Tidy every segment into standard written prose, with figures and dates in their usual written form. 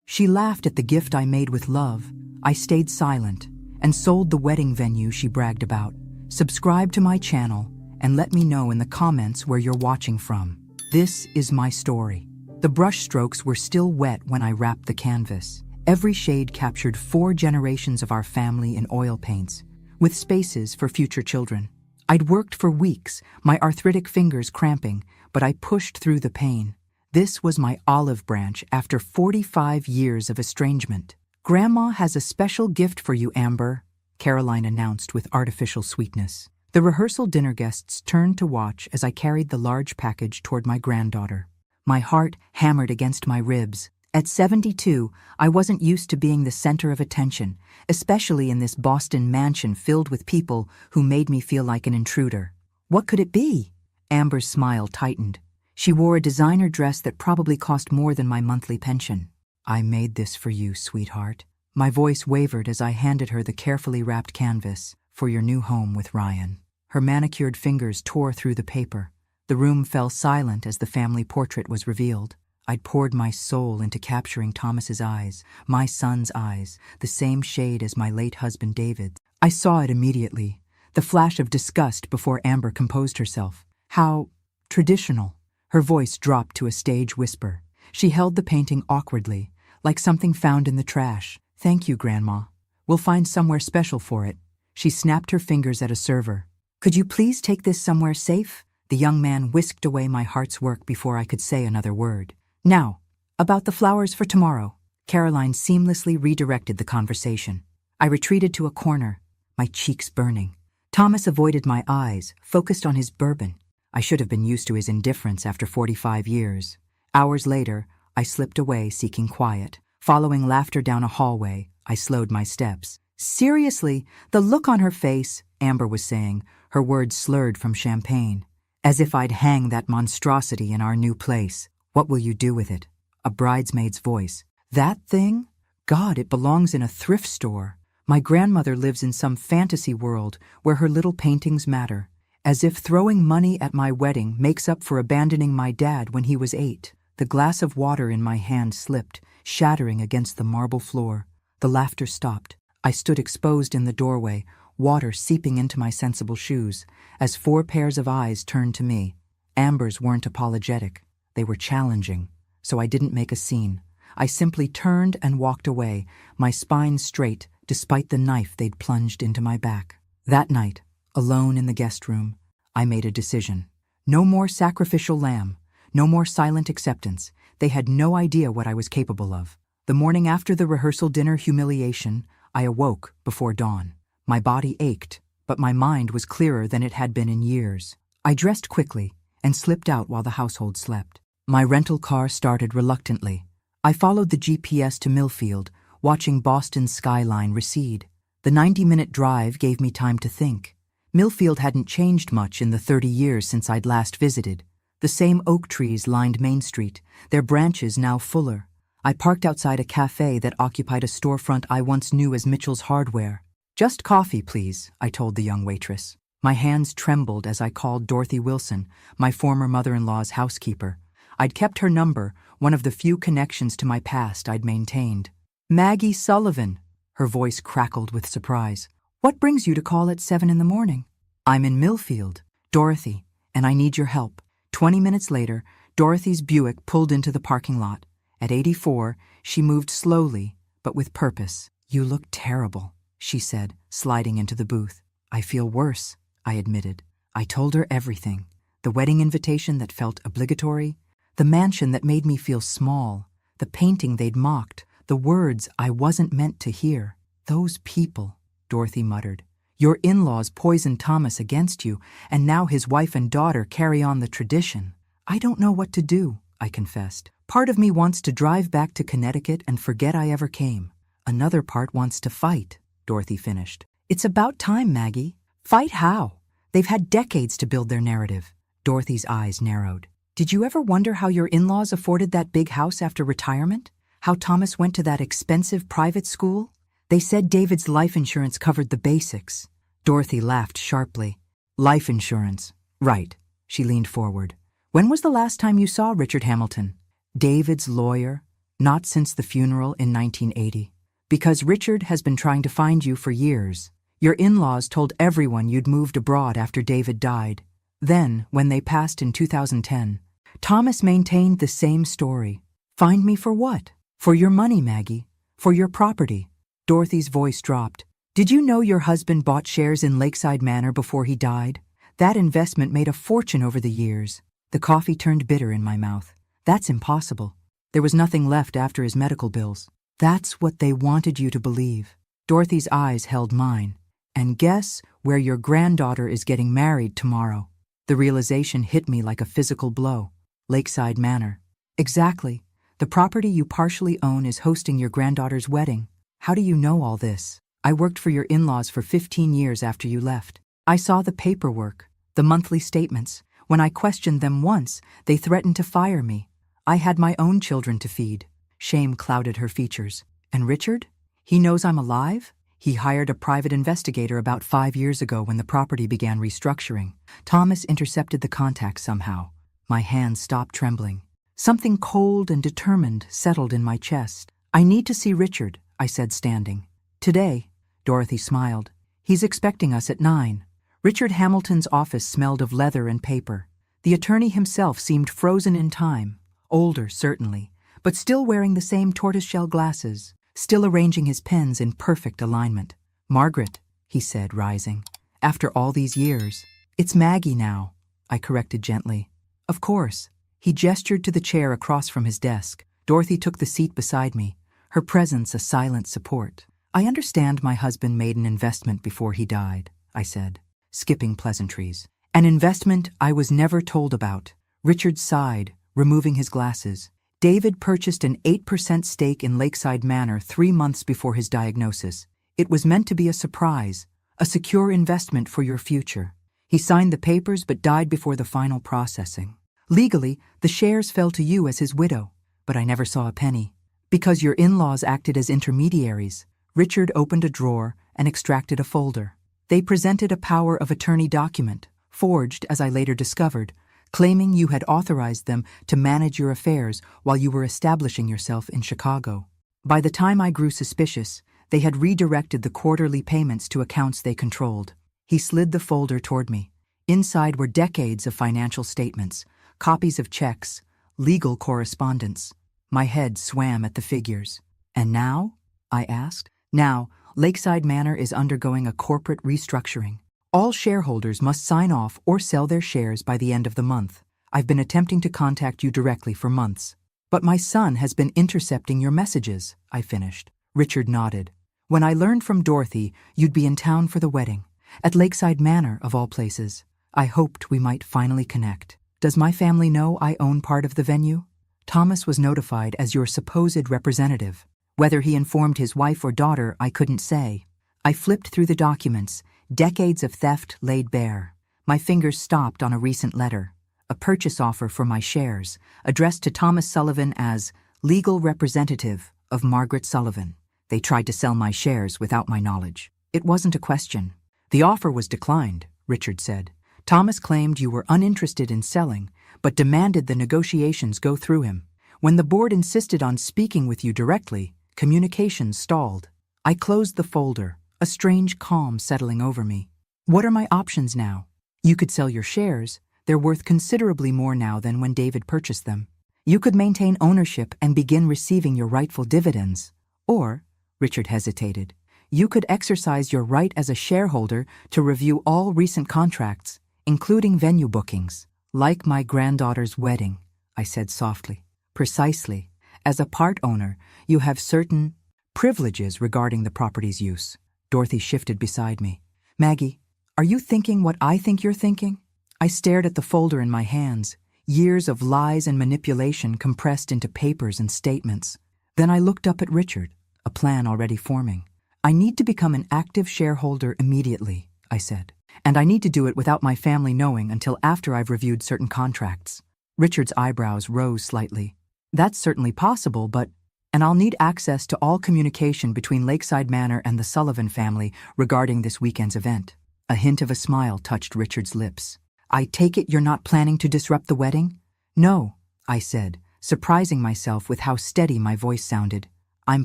She laughed at the gift I made with love. I stayed silent and sold the wedding venue she bragged about. Subscribe to my channel and let me know in the comments where you're watching from. This is my story. The brush strokes were still wet when I wrapped the canvas. Every shade captured 4 generations of our family in oil paints, with spaces for future children. I'd worked for weeks, my arthritic fingers cramping, but I pushed through the pain. This was my olive branch after 45 years of estrangement. "Grandma has a special gift for you, Amber," Caroline announced with artificial sweetness. The rehearsal dinner guests turned to watch as I carried the large package toward my granddaughter. My heart hammered against my ribs. At 72, I wasn't used to being the center of attention, especially in this Boston mansion filled with people who made me feel like an intruder. What could it be? Amber's smile tightened. She wore a designer dress that probably cost more than my monthly pension. "I made this for you, sweetheart." My voice wavered as I handed her the carefully wrapped canvas, "for your new home with Ryan." Her manicured fingers tore through the paper. The room fell silent as the family portrait was revealed. I'd poured my soul into capturing Thomas's eyes, my son's eyes, the same shade as my late husband David's. I saw it immediately, the flash of disgust before Amber composed herself. How traditional. Her voice dropped to a stage whisper. She held the painting awkwardly, like something found in the trash. "Thank you, Grandma. We'll find somewhere special for it." She snapped her fingers at a server. "Could you please take this somewhere safe?" The young man whisked away my heart's work before I could say another word. "Now, about the flowers for tomorrow." Caroline seamlessly redirected the conversation. I retreated to a corner, my cheeks burning. Thomas avoided my eyes, focused on his bourbon. I should have been used to his indifference after 45 years. Hours later, I slipped away seeking quiet. Following laughter down a hallway, I slowed my steps. "Seriously, the look on her face," Amber was saying, her words slurred from champagne. "As if I'd hang that monstrosity in our new place. What will you do with it?" A bridesmaid's voice. "That thing? God, it belongs in a thrift store. My grandmother lives in some fantasy world where her little paintings matter. As if throwing money at my wedding makes up for abandoning my dad when he was 8. The glass of water in my hand slipped, shattering against the marble floor. The laughter stopped. I stood exposed in the doorway, water seeping into my sensible shoes, as 4 pairs of eyes turned to me. Amber's weren't apologetic. They were challenging, so I didn't make a scene. I simply turned and walked away, my spine straight, despite the knife they'd plunged into my back. That night, alone in the guest room, I made a decision. No more sacrificial lamb, no more silent acceptance. They had no idea what I was capable of. The morning after the rehearsal dinner humiliation, I awoke before dawn. My body ached, but my mind was clearer than it had been in years. I dressed quickly and slipped out while the household slept. My rental car started reluctantly. I followed the GPS to Millfield, watching Boston's skyline recede. The 90-minute drive gave me time to think. Millfield hadn't changed much in the 30 years since I'd last visited. The same oak trees lined Main Street, their branches now fuller. I parked outside a cafe that occupied a storefront I once knew as Mitchell's Hardware. "Just coffee, please," I told the young waitress. My hands trembled as I called Dorothy Wilson, my former mother-in-law's housekeeper. I'd kept her number, one of the few connections to my past I'd maintained. "Maggie Sullivan," her voice crackled with surprise. "What brings you to call at 7 in the morning?" "I'm in Millfield, Dorothy, and I need your help." 20 minutes later, Dorothy's Buick pulled into the parking lot. At 84, she moved slowly, but with purpose. "You look terrible," she said, sliding into the booth. "I feel worse," I admitted. I told her everything. The wedding invitation that felt obligatory, the mansion that made me feel small, the painting they'd mocked, the words I wasn't meant to hear. "Those people," Dorothy muttered. "Your in-laws poisoned Thomas against you, and now his wife and daughter carry on the tradition." "I don't know what to do," I confessed. "Part of me wants to drive back to Connecticut and forget I ever came. Another part wants to fight," Dorothy finished. "It's about time, Maggie." "Fight how? They've had decades to build their narrative." Dorothy's eyes narrowed. "Did you ever wonder how your in-laws afforded that big house after retirement? How Thomas went to that expensive private school? They said David's life insurance covered the basics." Dorothy laughed sharply. "Life insurance. Right." She leaned forward. "When was the last time you saw Richard Hamilton?" "David's lawyer," Not since the funeral in 1980. Because Richard has been trying to find you for years. Your in-laws told everyone you'd moved abroad after David died. Then, when they passed in 2010, Thomas maintained the same story. Find me for what? For your money, Maggie. For your property. Dorothy's voice dropped. Did you know your husband bought shares in Lakeside Manor before he died? That investment made a fortune over the years. The coffee turned bitter in my mouth. That's impossible. There was nothing left after his medical bills. That's what they wanted you to believe. Dorothy's eyes held mine. And guess where your granddaughter is getting married tomorrow? The realization hit me like a physical blow. Lakeside Manor. Exactly. The property you partially own is hosting your granddaughter's wedding. How do you know all this? I worked for your in-laws for 15 years after you left. I saw the paperwork, the monthly statements. When I questioned them once, they threatened to fire me. I had my own children to feed. Shame clouded her features. And Richard? He knows I'm alive? He hired a private investigator about 5 years ago when the property began restructuring. Thomas intercepted the contact somehow. My hands stopped trembling. Something cold and determined settled in my chest. I need to see Richard, I said, standing. Today, Dorothy smiled. He's expecting us at 9. Richard Hamilton's office smelled of leather and paper. The attorney himself seemed frozen in time. Older, certainly, but still wearing the same tortoiseshell glasses, still arranging his pens in perfect alignment. Margaret, he said, rising. After all these years. It's Maggie now, I corrected gently. Of course. He gestured to the chair across from his desk. Dorothy took the seat beside me, her presence a silent support. I understand my husband made an investment before he died, I said, skipping pleasantries. An investment I was never told about. Richard sighed, removing his glasses. David purchased an 8% stake in Lakeside Manor 3 months before his diagnosis. It was meant to be a surprise, a secure investment for your future. He signed the papers but died before the final processing. Legally, the shares fell to you as his widow, but I never saw a penny. Because your in-laws acted as intermediaries, Richard opened a drawer and extracted a folder. They presented a power of attorney document, forged, as I later discovered, claiming you had authorized them to manage your affairs while you were establishing yourself in Chicago. By the time I grew suspicious, they had redirected the quarterly payments to accounts they controlled. He slid the folder toward me. Inside were decades of financial statements, copies of checks, legal correspondence. My head swam at the figures. And now? I asked. Now, Lakeside Manor is undergoing a corporate restructuring. All shareholders must sign off or sell their shares by the end of the month. I've been attempting to contact you directly for months. But my son has been intercepting your messages, I finished. Richard nodded. When I learned from Dorothy you'd be in town for the wedding, at Lakeside Manor of all places, I hoped we might finally connect. Does my family know I own part of the venue? Thomas was notified as your supposed representative. Whether he informed his wife or daughter, I couldn't say. I flipped through the documents, decades of theft laid bare. My fingers stopped on a recent letter, a purchase offer for my shares, addressed to Thomas Sullivan as legal representative of Margaret Sullivan. They tried to sell my shares without my knowledge. It wasn't a question. The offer was declined, Richard said. Thomas claimed you were uninterested in selling, but demanded the negotiations go through him. When the board insisted on speaking with you directly, communications stalled. I closed the folder, a strange calm settling over me. What are my options now? You could sell your shares. They're worth considerably more now than when David purchased them. You could maintain ownership and begin receiving your rightful dividends. Or, Richard hesitated, you could exercise your right as a shareholder to review all recent contracts, including venue bookings. Like my granddaughter's wedding, I said softly. Precisely. As a part owner, you have certain privileges regarding the property's use. Dorothy shifted beside me. Maggie, are you thinking what I think you're thinking? I stared at the folder in my hands, years of lies and manipulation compressed into papers and statements. Then I looked up at Richard, a plan already forming. I need to become an active shareholder immediately, I said. And I need to do it without my family knowing until after I've reviewed certain contracts. Richard's eyebrows rose slightly. That's certainly possible, but... And I'll need access to all communication between Lakeside Manor and the Sullivan family regarding this weekend's event. A hint of a smile touched Richard's lips. I take it you're not planning to disrupt the wedding? No, I said, surprising myself with how steady my voice sounded. I'm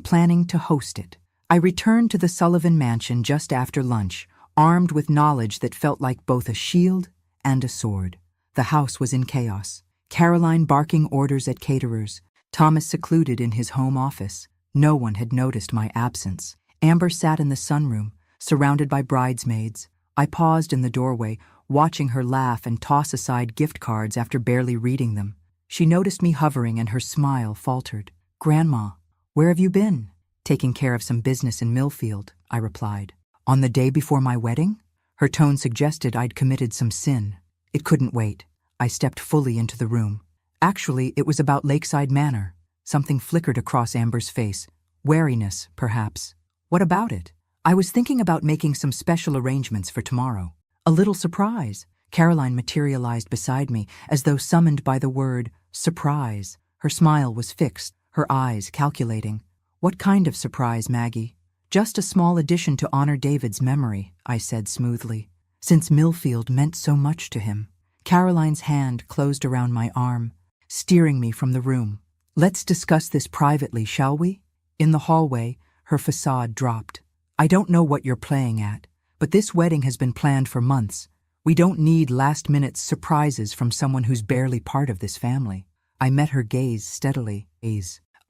planning to host it. I returned to the Sullivan mansion just after lunch, armed with knowledge that felt like both a shield and a sword. The house was in chaos. Caroline barking orders at caterers, Thomas secluded in his home office. No one had noticed my absence. Amber sat in the sunroom, surrounded by bridesmaids. I paused in the doorway, watching her laugh and toss aside gift cards after barely reading them. She noticed me hovering and her smile faltered. "Grandma, where have you been?" "Taking care of some business in Millfield," I replied. "On the day before my wedding?" Her tone suggested I'd committed some sin. It couldn't wait. I stepped fully into the room. Actually, it was about Lakeside Manor. Something flickered across Amber's face. Wariness, perhaps. "What about it?" "I was thinking about making some special arrangements for tomorrow." "A little surprise." Caroline materialized beside me, as though summoned by the word surprise. Her smile was fixed, her eyes calculating. "What kind of surprise, Maggie?" "Just a small addition to honor David's memory," I said smoothly, "since Millfield meant so much to him." Caroline's hand closed around my arm, steering me from the room. "Let's discuss this privately, shall we?" In the hallway, her facade dropped. "I don't know what you're playing at, but this wedding has been planned for months. We don't need last-minute surprises from someone who's barely part of this family." I met her gaze steadily.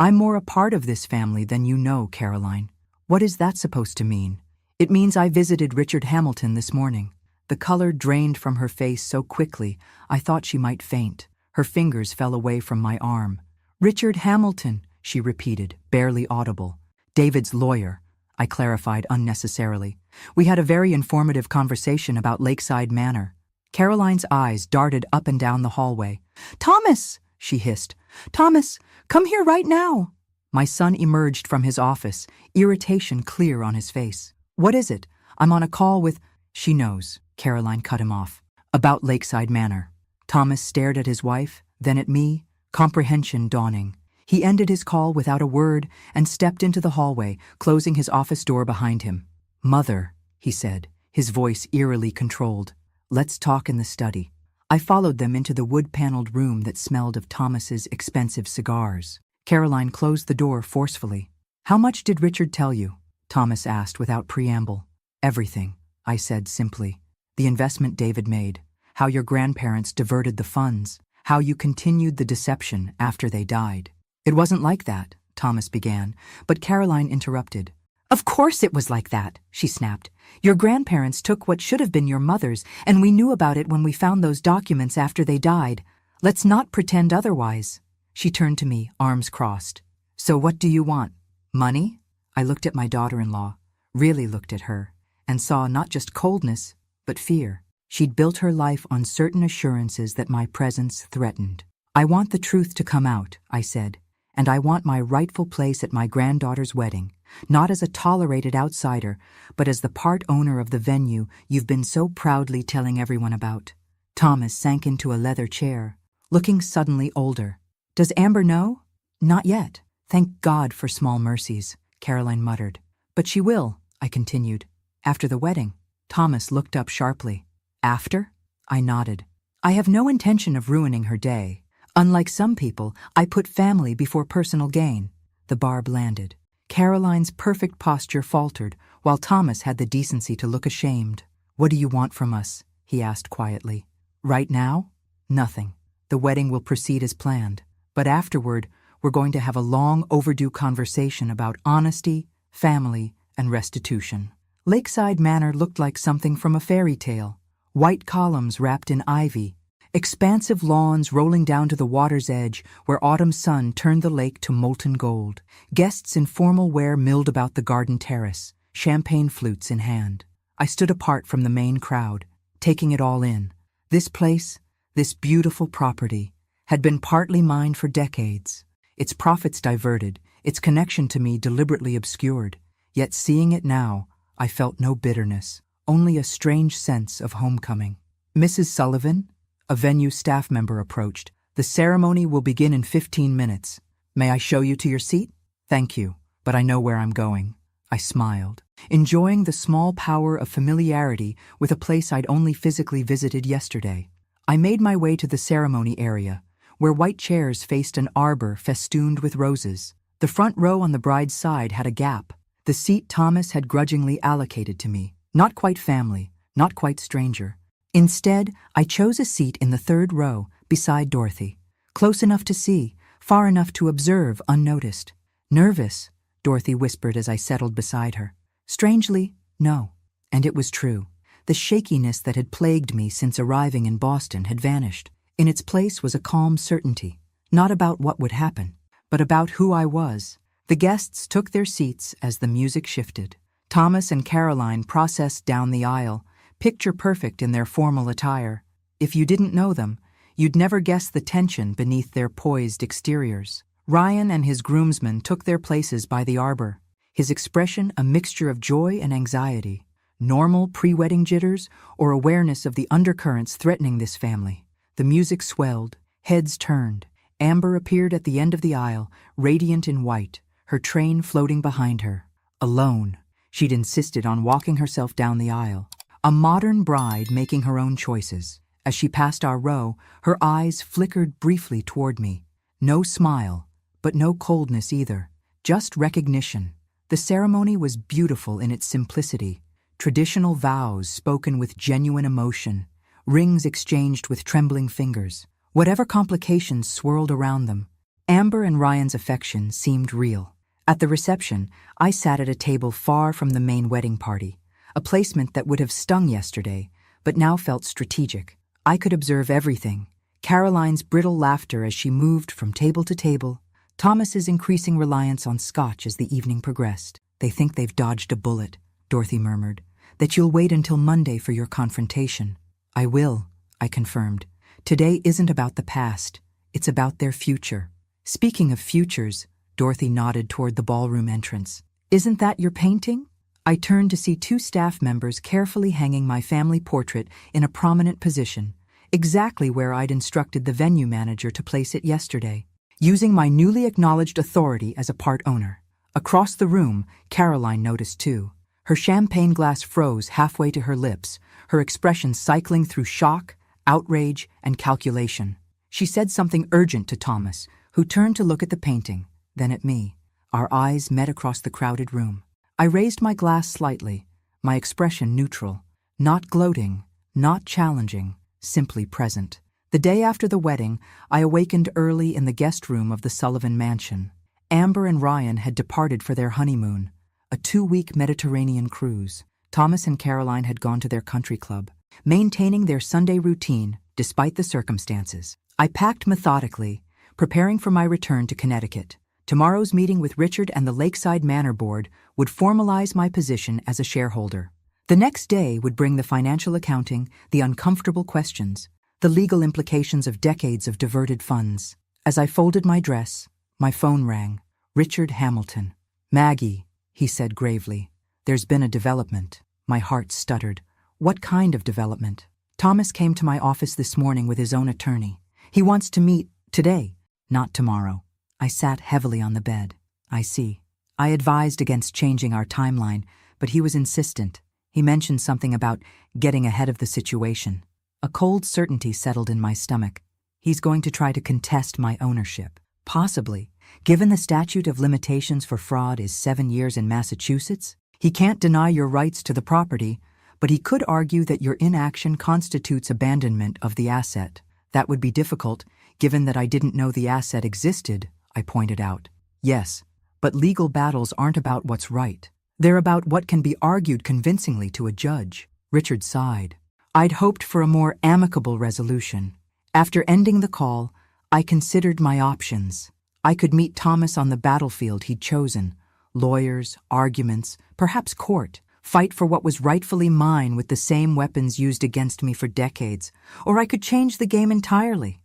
"I'm more a part of this family than you know, Caroline." "What is that supposed to mean?" "It means I visited Richard Hamilton this morning." The color drained from her face so quickly, I thought she might faint. Her fingers fell away from my arm. "Richard Hamilton," she repeated, barely audible. "David's lawyer," I clarified unnecessarily. "We had a very informative conversation about Lakeside Manor." Caroline's eyes darted up and down the hallway. "Thomas!" she hissed. "Thomas, come here right now!" My son emerged from his office, irritation clear on his face. "What is it? I'm on a call with—" "She knows," Caroline cut him off. "About Lakeside Manor." Thomas stared at his wife, then at me, comprehension dawning. He ended his call without a word and stepped into the hallway, closing his office door behind him. "Mother," he said, his voice eerily controlled. "Let's talk in the study." I followed them into the wood-paneled room that smelled of Thomas's expensive cigars. Caroline closed the door forcefully. "How much did Richard tell you?" Thomas asked without preamble. "Everything," I said simply. "The investment David made, how your grandparents diverted the funds, how you continued the deception after they died." "It wasn't like that," Thomas began, but Caroline interrupted. "Of course it was like that," she snapped. "Your grandparents took what should have been your mother's, and we knew about it when we found those documents after they died. Let's not pretend otherwise." She turned to me, arms crossed. "So what do you want? Money?" I looked at my daughter-in-law, really looked at her, and saw not just coldness, but fear. She'd built her life on certain assurances that my presence threatened. "I want the truth to come out," I said, "and I want my rightful place at my granddaughter's wedding, not as a tolerated outsider, but as the part owner of the venue you've been so proudly telling everyone about." Thomas sank into a leather chair, looking suddenly older. "Does Amber know?" "Not yet. Thank God for small mercies," Caroline muttered. "But she will," I continued. "After the wedding." Thomas looked up sharply. "After?" I nodded. "I have no intention of ruining her day. Unlike some people, I put family before personal gain." The barb landed. Caroline's perfect posture faltered, while Thomas had the decency to look ashamed. "What do you want from us?" he asked quietly. "Right now? Nothing. The wedding will proceed as planned. But afterward, we're going to have a long overdue conversation about honesty, family, and restitution." Lakeside Manor looked like something from a fairy tale. White columns wrapped in ivy, expansive lawns rolling down to the water's edge where autumn sun turned the lake to molten gold. Guests in formal wear milled about the garden terrace, champagne flutes in hand. I stood apart from the main crowd, taking it all in. This place, this beautiful property, had been partly mine for decades. Its profits diverted, its connection to me deliberately obscured. Yet seeing it now, I felt no bitterness, only a strange sense of homecoming. "Mrs. Sullivan?" A venue staff member approached. "The ceremony will begin in 15 minutes. May I show you to your seat?" "Thank you, but I know where I'm going." I smiled, enjoying the small power of familiarity with a place I'd only physically visited yesterday. I made my way to the ceremony area, where white chairs faced an arbor festooned with roses. The front row on the bride's side had a gap, the seat Thomas had grudgingly allocated to me. Not quite family, not quite stranger. Instead, I chose a seat in the third row, beside Dorothy. Close enough to see, far enough to observe unnoticed. Nervous, Dorothy whispered as I settled beside her. Strangely, no. And it was true. The shakiness that had plagued me since arriving in Boston had vanished. In its place was a calm certainty, not about what would happen, but about who I was. The guests took their seats as the music shifted. Thomas and Caroline processed down the aisle, picture perfect in their formal attire. If you didn't know them, you'd never guess the tension beneath their poised exteriors. Ryan and his groomsmen took their places by the arbor, his expression a mixture of joy and anxiety, normal pre-wedding jitters or awareness of the undercurrents threatening this family. The music swelled, heads turned. Amber appeared at the end of the aisle, radiant in white, her train floating behind her. Alone, she'd insisted on walking herself down the aisle, a modern bride making her own choices. As she passed our row, her eyes flickered briefly toward me. No smile, but no coldness either, just recognition. The ceremony was beautiful in its simplicity, traditional vows spoken with genuine emotion, rings exchanged with trembling fingers. Whatever complications swirled around them, Amber and Ryan's affection seemed real. At the reception, I sat at a table far from the main wedding party, a placement that would have stung yesterday, but now felt strategic. I could observe everything: Caroline's brittle laughter as she moved from table to table, Thomas's increasing reliance on scotch as the evening progressed. "They think they've dodged a bullet," Dorothy murmured, "that you'll wait until Monday for your confrontation." "I will," I confirmed. "Today isn't about the past, it's about their future." "Speaking of futures," Dorothy nodded toward the ballroom entrance. "Isn't that your painting?" I turned to see two staff members carefully hanging my family portrait in a prominent position, exactly where I'd instructed the venue manager to place it yesterday, using my newly acknowledged authority as a part owner. Across the room, Caroline noticed too. Her champagne glass froze halfway to her lips, her expression cycling through shock, outrage, and calculation. She said something urgent to Thomas, who turned to look at the painting, then at me. Our eyes met across the crowded room. I raised my glass slightly, my expression neutral, not gloating, not challenging, simply present. The day after the wedding, I awakened early in the guest room of the Sullivan Mansion. Amber and Ryan had departed for their honeymoon, a 2-week Mediterranean cruise. Thomas and Caroline had gone to their country club, maintaining their Sunday routine despite the circumstances. I packed methodically, preparing for my return to Connecticut. Tomorrow's meeting with Richard and the Lakeside Manor Board would formalize my position as a shareholder. The next day would bring the financial accounting, the uncomfortable questions, the legal implications of decades of diverted funds. As I folded my dress, my phone rang. Richard Hamilton. "Maggie," he said gravely, "there's been a development." My heart stuttered. "What kind of development?" "Thomas came to my office this morning with his own attorney. He wants to meet today, not tomorrow." I sat heavily on the bed. "I see." I advised against changing our timeline, but he was insistent. He mentioned something about getting ahead of the situation. A cold certainty settled in my stomach. He's going to try to contest my ownership. Possibly. Given the statute of limitations for fraud is 7 years in Massachusetts, he can't deny your rights to the property, but he could argue that your inaction constitutes abandonment of the asset. That would be difficult, given that I didn't know the asset existed, I pointed out. "Yes, but legal battles aren't about what's right. They're about what can be argued convincingly to a judge." Richard sighed. I'd hoped for a more amicable resolution. After ending the call, I considered my options. I could meet Thomas on the battlefield he'd chosen. Lawyers, arguments, perhaps court. Fight for what was rightfully mine with the same weapons used against me for decades. Or I could change the game entirely.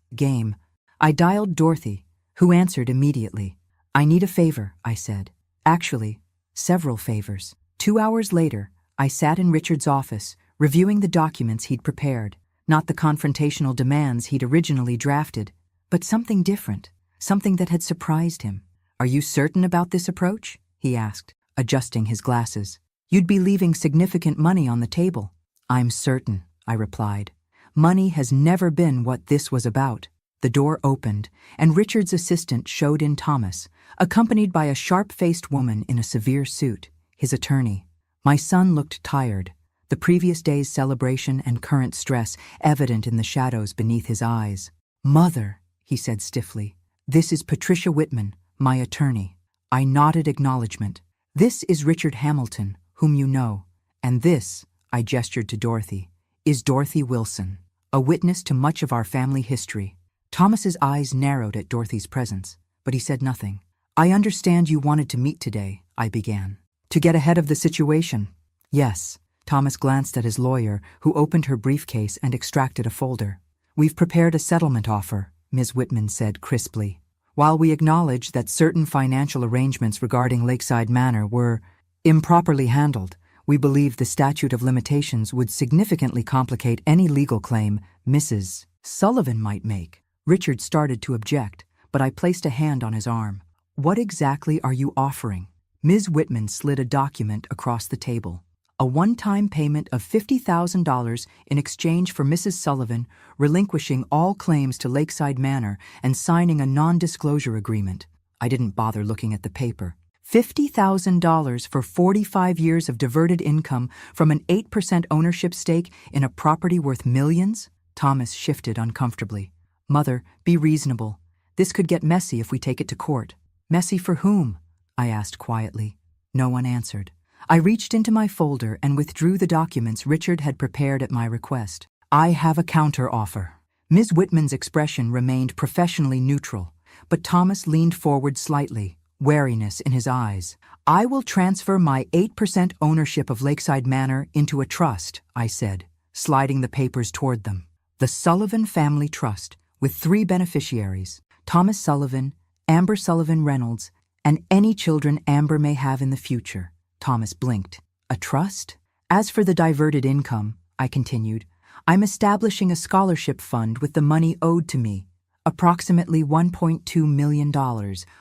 I dialed Dorothy, who answered immediately. "I need a favor," I said. "Actually, several favors." 2 hours later, I sat in Richard's office, reviewing the documents he'd prepared. Not the confrontational demands he'd originally drafted, but something different, something that had surprised him. "Are you certain about this approach?" he asked, adjusting his glasses. "You'd be leaving significant money on the table." "I'm certain," I replied. "Money has never been what this was about." The door opened, and Richard's assistant showed in Thomas, accompanied by a sharp-faced woman in a severe suit, his attorney. My son looked tired, the previous day's celebration and current stress evident in the shadows beneath his eyes. "Mother," he said stiffly, "this is Patricia Whitman, my attorney." I nodded acknowledgement. "This is Richard Hamilton, whom you know, and this," I gestured to Dorothy, "is Dorothy Wilson, a witness to much of our family history." Thomas's eyes narrowed at Dorothy's presence, but he said nothing. "I understand you wanted to meet today," I began. "To get ahead of the situation." "Yes." Thomas glanced at his lawyer, who opened her briefcase and extracted a folder. "We've prepared a settlement offer," Ms. Whitman said crisply. "While we acknowledge that certain financial arrangements regarding Lakeside Manor were improperly handled, we believe the statute of limitations would significantly complicate any legal claim Mrs. Sullivan might make." Richard started to object, but I placed a hand on his arm. "What exactly are you offering?" Ms. Whitman slid a document across the table. "A one-time payment of $50,000 in exchange for Mrs. Sullivan relinquishing all claims to Lakeside Manor and signing a non-disclosure agreement." I didn't bother looking at the paper. $50,000 for 45 years of diverted income from an 8% ownership stake in a property worth millions? Thomas shifted uncomfortably. "Mother, be reasonable. This could get messy if we take it to court." "Messy for whom?" I asked quietly. No one answered. I reached into my folder and withdrew the documents Richard had prepared at my request. "I have a counter-offer." Ms. Whitman's expression remained professionally neutral, but Thomas leaned forward slightly, wariness in his eyes. "I will transfer my 8% ownership of Lakeside Manor into a trust," I said, sliding the papers toward them. "The Sullivan Family Trust, with 3 beneficiaries, Thomas Sullivan, Amber Sullivan Reynolds, and any children Amber may have in the future." Thomas blinked. "A trust? As for the diverted income," I continued, "I'm establishing a scholarship fund with the money owed to me, approximately $1.2 million,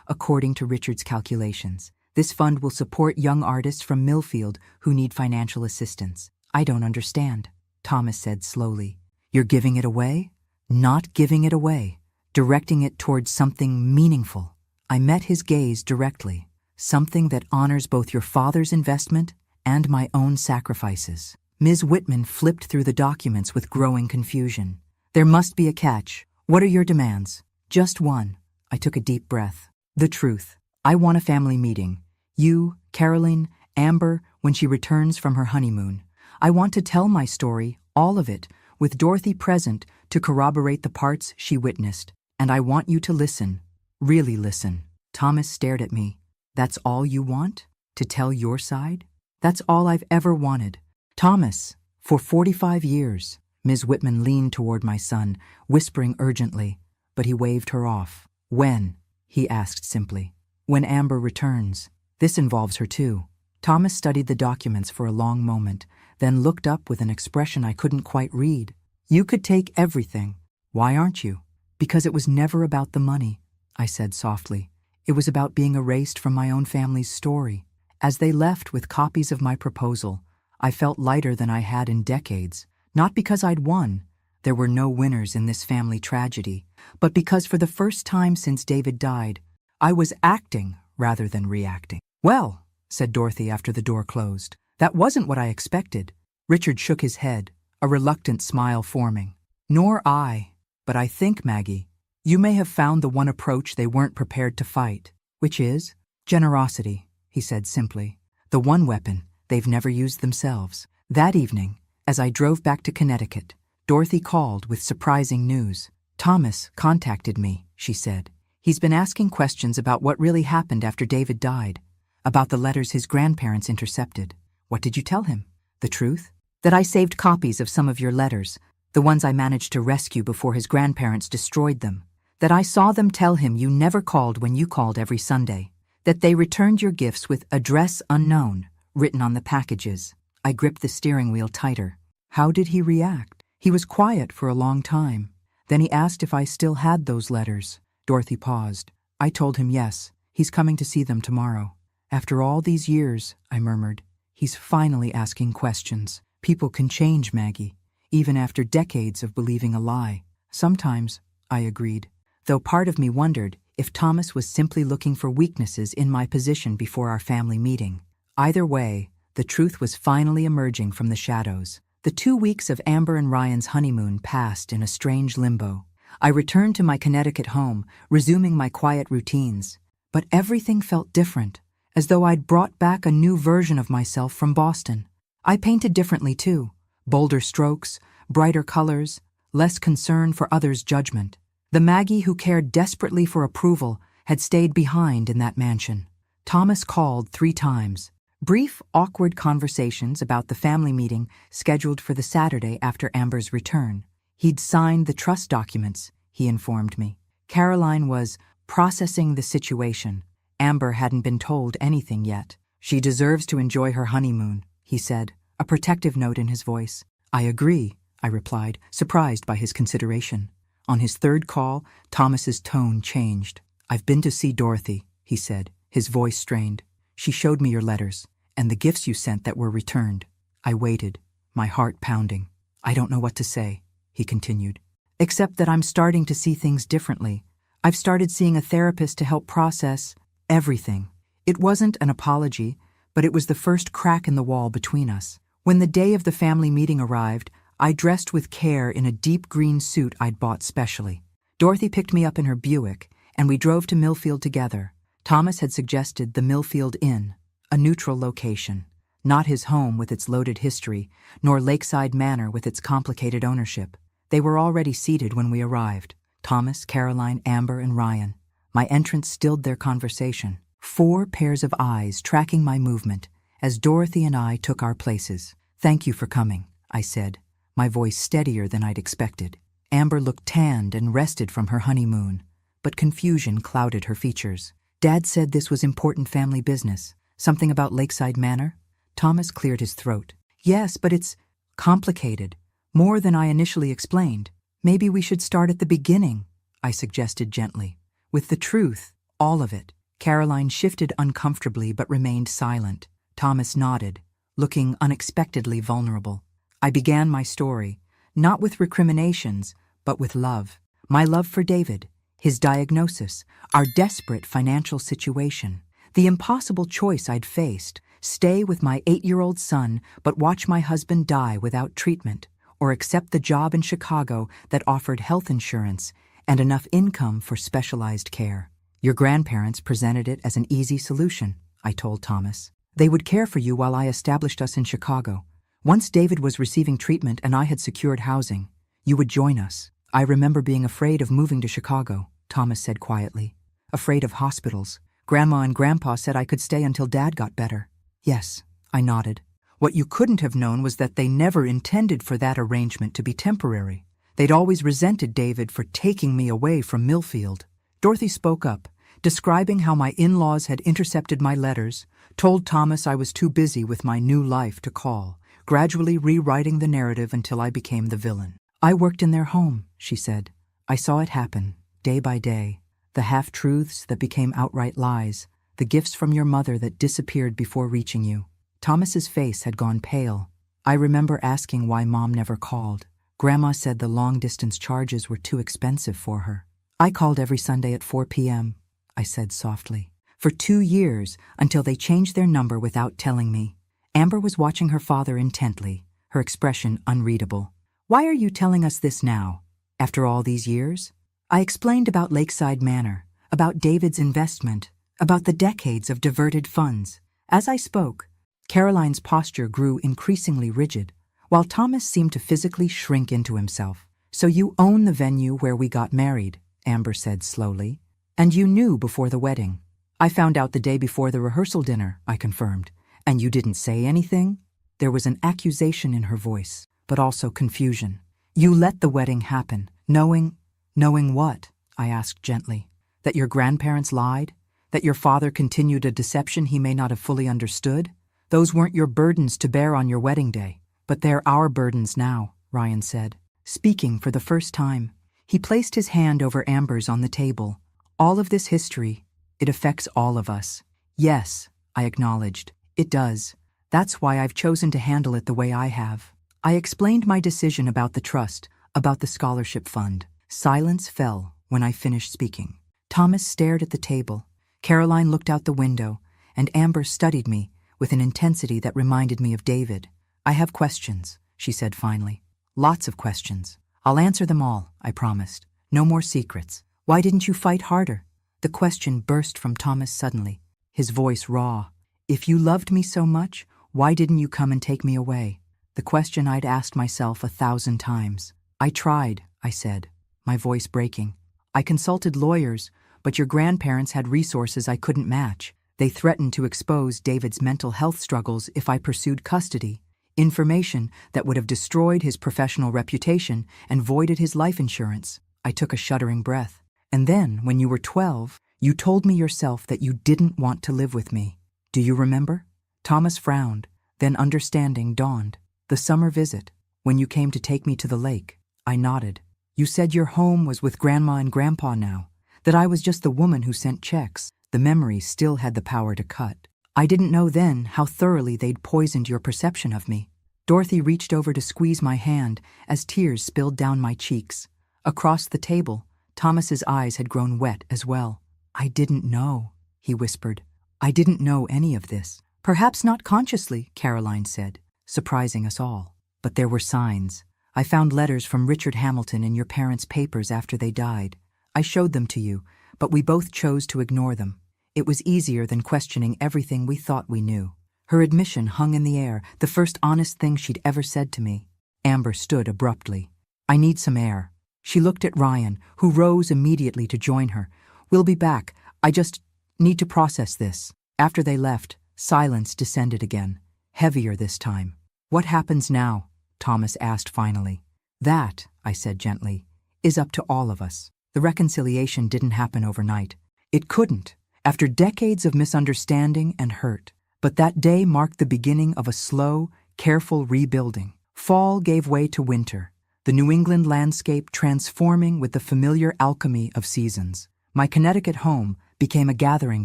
according to Richard's calculations. This fund will support young artists from Millfield who need financial assistance." "I don't understand," Thomas said slowly. "You're giving it away?" "Not giving it away, directing it towards something meaningful." I met his gaze directly. "Something that honors both your father's investment and my own sacrifices." Ms. Whitman flipped through the documents with growing confusion. "There must be a catch. What are your demands?" "Just one." I took a deep breath. "The truth. I want a family meeting. You, Caroline, Amber, when she returns from her honeymoon. I want to tell my story, all of it, with Dorothy present to corroborate the parts she witnessed. And I want you to listen. Really listen." Thomas stared at me. "That's all you want? To tell your side?" "That's all I've ever wanted." "Thomas, for 45 years." Ms. Whitman leaned toward my son, whispering urgently, but he waved her off. "When?" he asked simply. "When Amber returns. This involves her too." Thomas studied the documents for a long moment, then looked up with an expression I couldn't quite read. "You could take everything. Why aren't you?" "Because it was never about the money," I said softly. "It was about being erased from my own family's story." As they left with copies of my proposal, I felt lighter than I had in decades, not because I'd won. There were no winners in this family tragedy, but because for the first time since David died, I was acting rather than reacting. "Well," said Dorothy after the door closed, "that wasn't what I expected." Richard shook his head, a reluctant smile forming. "Nor I. But I think, Maggie, you may have found the one approach they weren't prepared to fight." "Which is?" "Generosity," he said simply. "The one weapon they've never used themselves." That evening, as I drove back to Connecticut, Dorothy called with surprising news. "Thomas contacted me," she said. "He's been asking questions about what really happened after David died, about the letters his grandparents intercepted." "What did you tell him?" "The truth. That I saved copies of some of your letters, the ones I managed to rescue before his grandparents destroyed them. That I saw them tell him you never called when you called every Sunday. That they returned your gifts with 'address unknown' written on the packages." I gripped the steering wheel tighter. How did he react? He was quiet for a long time. Then he asked if I still had those letters. Dorothy paused. I told him yes. He's coming to see them tomorrow. "After all these years," I murmured, "he's finally asking questions." People can change, Maggie, even after decades of believing a lie. Sometimes I agreed, though part of me wondered if Thomas was simply looking for weaknesses in my position before our family meeting. Either way, the truth was finally emerging from the shadows. The 2 weeks of Amber and Ryan's honeymoon passed in a strange limbo. I returned to my Connecticut home, resuming my quiet routines. But everything felt different, as though I'd brought back a new version of myself from Boston. I painted differently too. Bolder strokes, brighter colors, less concern for others' judgment. The Maggie who cared desperately for approval had stayed behind in that mansion. Thomas called 3 times. Brief, awkward conversations about the family meeting scheduled for the Saturday after Amber's return. He'd signed the trust documents, he informed me. Caroline was processing the situation. Amber hadn't been told anything yet. She deserves to enjoy her honeymoon, he said, a protective note in his voice. I agree, I replied, surprised by his consideration. On his 3rd call, Thomas's tone changed. I've been to see Dorothy, he said, his voice strained. She showed me your letters, and the gifts you sent that were returned. I waited, my heart pounding. I don't know what to say, he continued, except that I'm starting to see things differently. I've started seeing a therapist to help process everything. It wasn't an apology, but it was the first crack in the wall between us. When the day of the family meeting arrived, I dressed with care in a deep green suit I'd bought specially. Dorothy picked me up in her Buick, and we drove to Millfield together. Thomas had suggested the Millfield Inn, a neutral location, not his home with its loaded history, nor Lakeside Manor with its complicated ownership. They were already seated when we arrived. Thomas, Caroline, Amber, and Ryan. My entrance stilled their conversation. 4 pairs of eyes tracking my movement as Dorothy and I took our places. Thank you for coming, I said, my voice steadier than I'd expected. Amber looked tanned and rested from her honeymoon, but confusion clouded her features. Dad said this was important family business. Something about Lakeside Manor? Thomas cleared his throat. Yes, but it's complicated. More than I initially explained. Maybe we should start at the beginning, I suggested gently. With the truth, all of it. Caroline shifted uncomfortably but remained silent. Thomas nodded, looking unexpectedly vulnerable. I began my story, not with recriminations, but with love. My love for David, his diagnosis, our desperate financial situation, the impossible choice I'd faced, stay with my 8-year-old son but watch my husband die without treatment, or accept the job in Chicago that offered health insurance and enough income for specialized care. Your grandparents presented it as an easy solution, I told Thomas. They would care for you while I established us in Chicago. Once David was receiving treatment and I had secured housing, you would join us. I remember being afraid of moving to Chicago, Thomas said quietly. Afraid of hospitals. Grandma and Grandpa said I could stay until Dad got better. Yes, I nodded. What you couldn't have known was that they never intended for that arrangement to be temporary. They'd always resented David for taking me away from Millfield. Dorothy spoke up, describing how my in-laws had intercepted my letters, told Thomas I was too busy with my new life to call, gradually rewriting the narrative until I became the villain. I worked in their home, she said. I saw it happen, day by day. The half-truths that became outright lies, the gifts from your mother that disappeared before reaching you. Thomas's face had gone pale. I remember asking why Mom never called. Grandma said the long-distance charges were too expensive for her. I called every Sunday at 4 p.m., I said softly. For 2 years, until they changed their number without telling me. Amber was watching her father intently, her expression unreadable. Why are you telling us this now, after all these years? I explained about Lakeside Manor, about David's investment, about the decades of diverted funds. As I spoke, Caroline's posture grew increasingly rigid, while Thomas seemed to physically shrink into himself. So you own the venue where we got married, Amber said slowly. And you knew before the wedding. I found out the day before the rehearsal dinner, I confirmed. And you didn't say anything? There was an accusation in her voice, but also confusion. You let the wedding happen, knowing what? I asked gently. That your grandparents lied? That your father continued a deception he may not have fully understood? Those weren't your burdens to bear on your wedding day. But they're our burdens now, Ryan said, speaking for the first time. He placed his hand over Amber's on the table. All of this history, it affects all of us. Yes, I acknowledged, it does. That's why I've chosen to handle it the way I have. I explained my decision about the trust, about the scholarship fund. Silence fell when I finished speaking. Thomas stared at the table, Caroline looked out the window, and Amber studied me with an intensity that reminded me of David. "I have questions," she said finally. "Lots of questions. I'll answer them all," I promised. "No more secrets. Why didn't you fight harder?" The question burst from Thomas suddenly, his voice raw. "If you loved me so much, why didn't you come and take me away?" The question I'd asked myself 1,000 times. "I tried," I said, my voice breaking. "I consulted lawyers, but your grandparents had resources I couldn't match. They threatened to expose David's mental health struggles if I pursued custody, information that would have destroyed his professional reputation and voided his life insurance." I took a shuddering breath. "And then, when you were 12, you told me yourself that you didn't want to live with me. Do you remember?" Thomas frowned, then understanding dawned. "The summer visit, when you came to take me to the lake." I nodded. "You said your home was with Grandma and Grandpa now, that I was just the woman who sent checks." The memory still had the power to cut. "I didn't know then how thoroughly they'd poisoned your perception of me." Dorothy reached over to squeeze my hand as tears spilled down my cheeks. Across the table, Thomas's eyes had grown wet as well. "I didn't know," he whispered. "I didn't know any of this." "Perhaps not consciously," Caroline said, surprising us all. "But there were signs. I found letters from Richard Hamilton in your parents' papers after they died. I showed them to you, but we both chose to ignore them. It was easier than questioning everything we thought we knew." Her admission hung in the air, the first honest thing she'd ever said to me. Amber stood abruptly. "I need some air." She looked at Ryan, who rose immediately to join her. "We'll be back. I just need to process this." After they left, silence descended again, heavier this time. "What happens now?" Thomas asked finally. "That," I said gently, "is up to all of us." The reconciliation didn't happen overnight. It couldn't, after decades of misunderstanding and hurt. But that day marked the beginning of a slow, careful rebuilding. Fall gave way to winter, the New England landscape transforming with the familiar alchemy of seasons. My Connecticut home became a gathering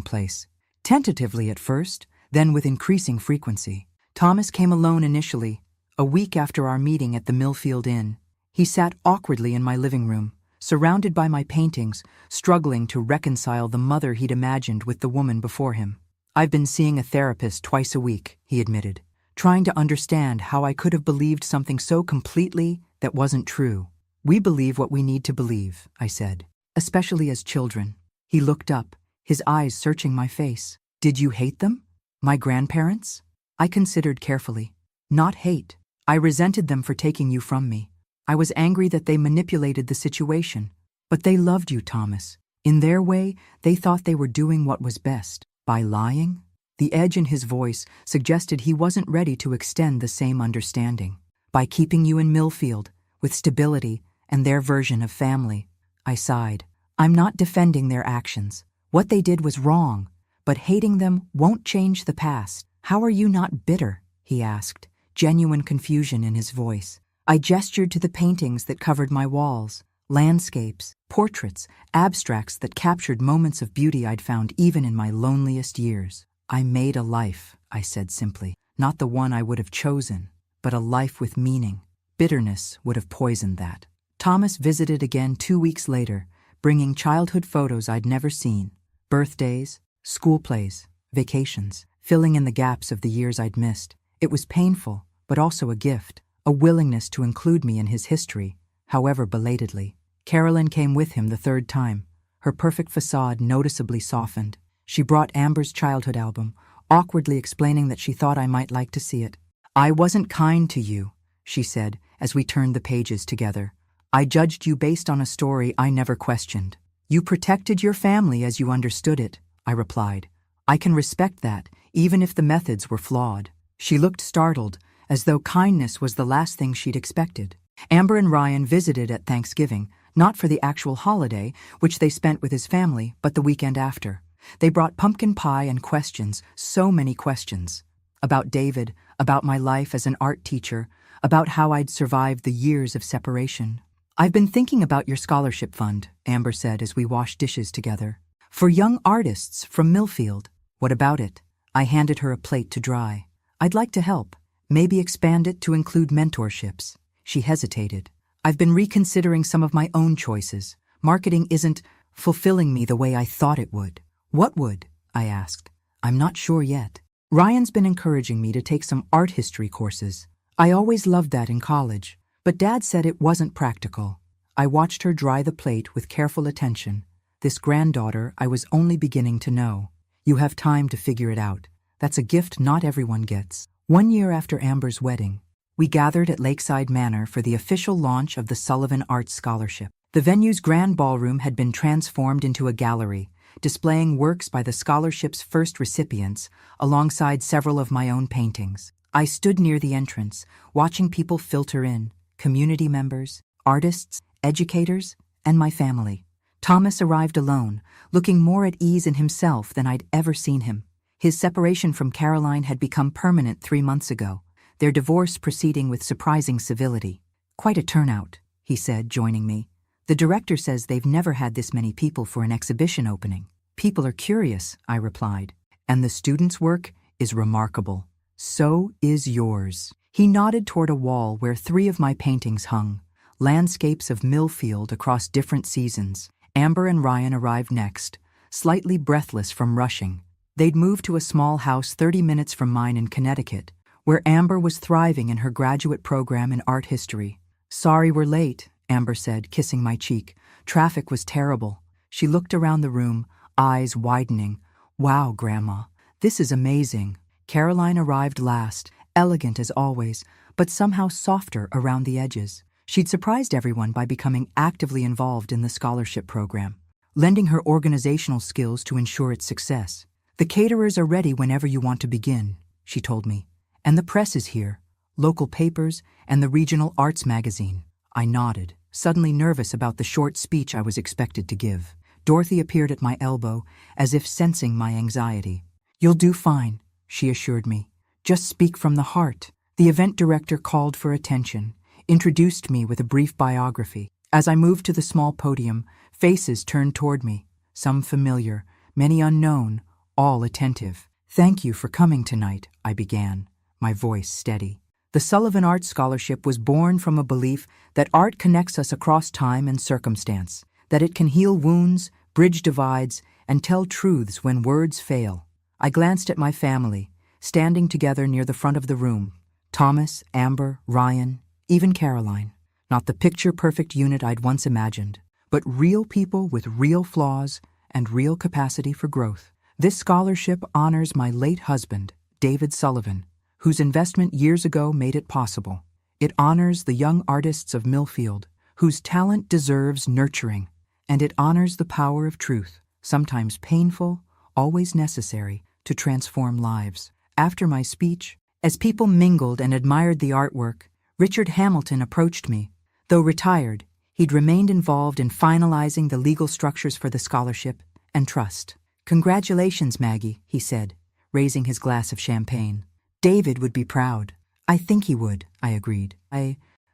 place, tentatively at first, then with increasing frequency. Thomas came alone initially, a week after our meeting at the Millfield Inn. He sat awkwardly in my living room, surrounded by my paintings, struggling to reconcile the mother he'd imagined with the woman before him. "I've been seeing a therapist twice a week," he admitted, trying to understand how I could have believed something so completely that wasn't true. "We believe what we need to believe," I said, "especially as children." He looked up, his eyes searching my face. "Did you hate them? My grandparents?" I considered carefully. "Not hate. I resented them for taking you from me. I was angry that they manipulated the situation. But they loved you, Thomas. In their way, they thought they were doing what was best. By lying?" The edge in his voice suggested he wasn't ready to extend the same understanding. "By keeping you in Millfield, with stability and their version of family." I sighed. "I'm not defending their actions. What they did was wrong, but hating them won't change the past." "How are you not bitter?" he asked, genuine confusion in his voice. I gestured to the paintings that covered my walls, landscapes, portraits, abstracts that captured moments of beauty I'd found even in my loneliest years. "I made a life," I said simply. "Not the one I would have chosen, but a life with meaning. Bitterness would have poisoned that." Thomas visited again 2 weeks later, bringing childhood photos I'd never seen. Birthdays, school plays, vacations, filling in the gaps of the years I'd missed. It was painful, but also a gift, a willingness to include me in his history, however belatedly. Carolyn came with him the third time, her perfect facade noticeably softened. She brought Amber's childhood album, awkwardly explaining that she thought I might like to see it. "I wasn't kind to you," she said, as we turned the pages together. "I judged you based on a story I never questioned." "You protected your family as you understood it," I replied. "I can respect that, even if the methods were flawed." She looked startled, as though kindness was the last thing she'd expected. Amber and Ryan visited at Thanksgiving, not for the actual holiday, which they spent with his family, but the weekend after. They brought pumpkin pie and questions, so many questions. About David, about my life as an art teacher, about how I'd survived the years of separation. "I've been thinking about your scholarship fund," Amber said as we washed dishes together. "For young artists from Millfield." "What about it?" I handed her a plate to dry. "I'd like to help. Maybe expand it to include mentorships." She hesitated. I've been reconsidering some of my own choices. Marketing isn't fulfilling me the way I thought it would. What would? I asked. I'm not sure yet. Ryan's been encouraging me to take some art history courses. I always loved that in college, but Dad said it wasn't practical. I watched her dry the plate with careful attention. This granddaughter I was only beginning to know. You have time to figure it out. That's a gift not everyone gets. 1 year after Amber's wedding, we gathered at Lakeside Manor for the official launch of the Sullivan Arts Scholarship. The venue's grand ballroom had been transformed into a gallery, displaying works by the scholarship's first recipients, alongside several of my own paintings. I stood near the entrance, watching people filter in, community members, artists, educators, and my family. Thomas arrived alone, looking more at ease in himself than I'd ever seen him. His separation from Caroline had become permanent 3 months ago, their divorce proceeding with surprising civility. Quite a turnout, he said, joining me. The director says they've never had this many people for an exhibition opening. People are curious, I replied. And the students' work is remarkable. So is yours. He nodded toward a wall where 3 of my paintings hung, landscapes of Millfield across different seasons. Amber and Ryan arrived next, slightly breathless from rushing. They'd moved to a small house 30 minutes from mine in Connecticut, where Amber was thriving in her graduate program in art history. Sorry we're late, Amber said, kissing my cheek. Traffic was terrible. She looked around the room, eyes widening. Wow, Grandma, this is amazing. Caroline arrived last, elegant as always, but somehow softer around the edges. She'd surprised everyone by becoming actively involved in the scholarship program, lending her organizational skills to ensure its success. The caterers are ready whenever you want to begin, she told me. And the press is here, local papers and the regional arts magazine. I nodded, suddenly nervous about the short speech I was expected to give. Dorothy appeared at my elbow, as if sensing my anxiety. You'll do fine, she assured me. Just speak from the heart. The event director called for attention, introduced me with a brief biography. As I moved to the small podium, faces turned toward me, some familiar, many unknown, all attentive. Thank you for coming tonight, I began, my voice steady. The Sullivan Arts Scholarship was born from a belief that art connects us across time and circumstance, that it can heal wounds, bridge divides, and tell truths when words fail. I glanced at my family, standing together near the front of the room. Thomas, Amber, Ryan, even Caroline. Not the picture-perfect unit I'd once imagined, but real people with real flaws and real capacity for growth. This scholarship honors my late husband, David Sullivan, whose investment years ago made it possible. It honors the young artists of Millfield, whose talent deserves nurturing. And it honors the power of truth, sometimes painful, always necessary, to transform lives. After my speech, as people mingled and admired the artwork, Richard Hamilton approached me. Though retired, he'd remained involved in finalizing the legal structures for the scholarship and trust. Congratulations, Maggie, he said, raising his glass of champagne. David would be proud. I think he would, I agreed.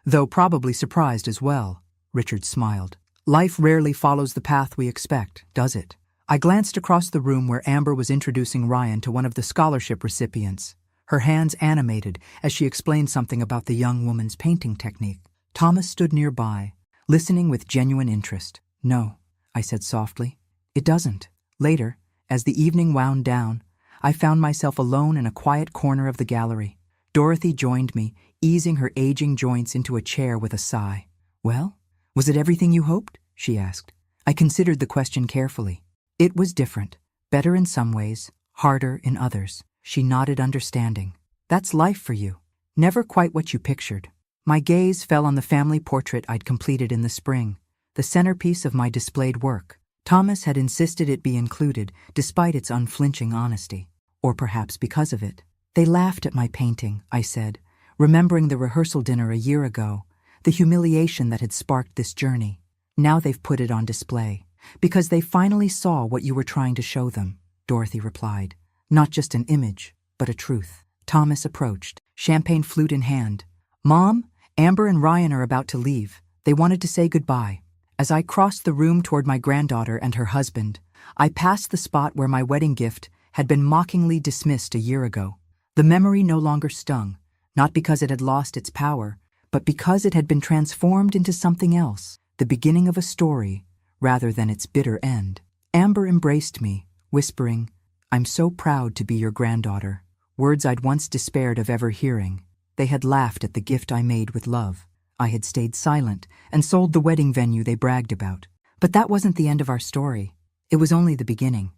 Though probably surprised as well, Richard smiled. Life rarely follows the path we expect, does it? I glanced across the room where Amber was introducing Ryan to one of the scholarship recipients, her hands animated as she explained something about the young woman's painting technique. Thomas stood nearby, listening with genuine interest. No, I said softly. It doesn't. Later, as the evening wound down, I found myself alone in a quiet corner of the gallery. Dorothy joined me, easing her aging joints into a chair with a sigh. Well, was it everything you hoped? She asked. I considered the question carefully. It was different, better in some ways, harder in others. She nodded understanding. That's life for you. Never quite what you pictured. My gaze fell on the family portrait I'd completed in the spring, the centerpiece of my displayed work. Thomas had insisted it be included, despite its unflinching honesty. Or perhaps because of it. They laughed at my painting, I said, remembering the rehearsal dinner a year ago, the humiliation that had sparked this journey. Now they've put it on display, because they finally saw what you were trying to show them, Dorothy replied. Not just an image, but a truth. Thomas approached, champagne flute in hand. Mom, Amber and Ryan are about to leave. They wanted to say goodbye. As I crossed the room toward my granddaughter and her husband, I passed the spot where my wedding gift had been mockingly dismissed a year ago. The memory no longer stung, not because it had lost its power, but because it had been transformed into something else, the beginning of a story rather than its bitter end. Amber embraced me, whispering, "I'm so proud to be your granddaughter," words I'd once despaired of ever hearing. They had laughed at the gift I made with love. I had stayed silent and sold the wedding venue they bragged about. But that wasn't the end of our story. It was only the beginning.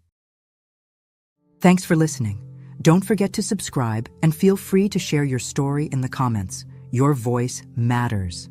Thanks for listening. Don't forget to subscribe and feel free to share your story in the comments. Your voice matters.